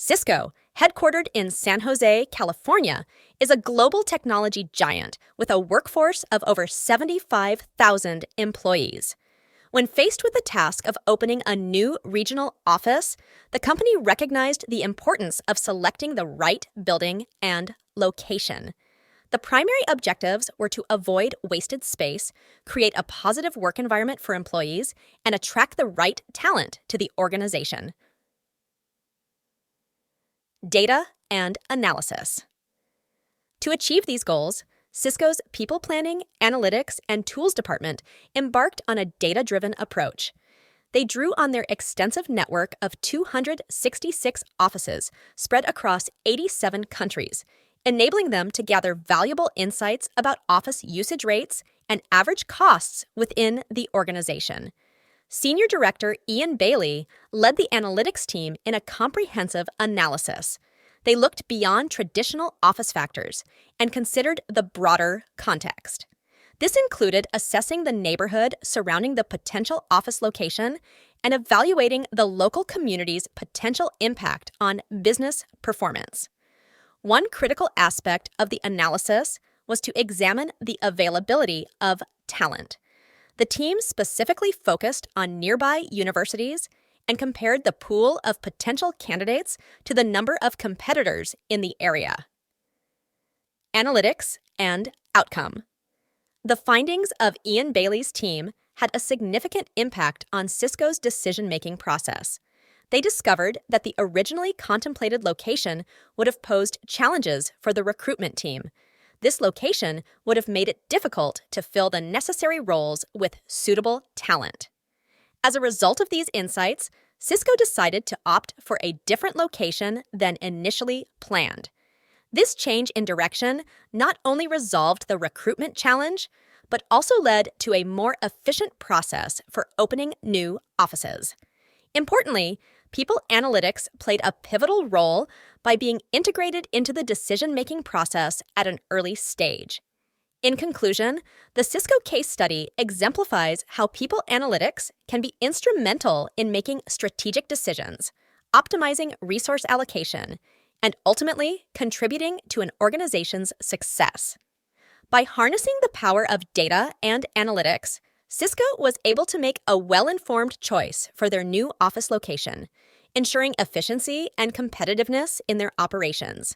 Cisco, headquartered in San Jose, California, is a global technology giant with a workforce of over 75,000 employees. When faced with the task of opening a new regional office, the company recognized the importance of selecting the right building and location. The primary objectives were to avoid wasted space, create a positive work environment for employees, and attract the right talent to the organization. Data and analysis. To achieve these goals, Cisco's People Planning, Analytics, and Tools department embarked on a data-driven approach. They drew on their extensive network of 266 offices spread across 87 countries, enabling them to gather valuable insights about office usage rates and average costs within the organization. Senior Director Ian Bailey led the analytics team in a comprehensive analysis. They looked beyond traditional office factors and considered the broader context. This included assessing the neighborhood surrounding the potential office location and evaluating the local community's potential impact on business performance. One critical aspect of the analysis was to examine the availability of talent. The team specifically focused on nearby universities and compared the pool of potential candidates to the number of competitors in the area. Analytics and outcome. The findings of Ian Bailey's team had a significant impact on Cisco's decision-making process. They discovered that the originally contemplated location would have posed challenges for the recruitment team. This location would have made it difficult to fill the necessary roles with suitable talent. As a result of these insights, Cisco decided to opt for a different location than initially planned. This change in direction not only resolved the recruitment challenge, but also led to a more efficient process for opening new offices. Importantly, People Analytics played a pivotal role by being integrated into the decision-making process at an early stage. In conclusion, the Cisco case study exemplifies how People Analytics can be instrumental in making strategic decisions, optimizing resource allocation, and ultimately contributing to an organization's success. By harnessing the power of data and analytics, Cisco was able to make a well-informed choice for their new office location, ensuring efficiency and competitiveness in their operations.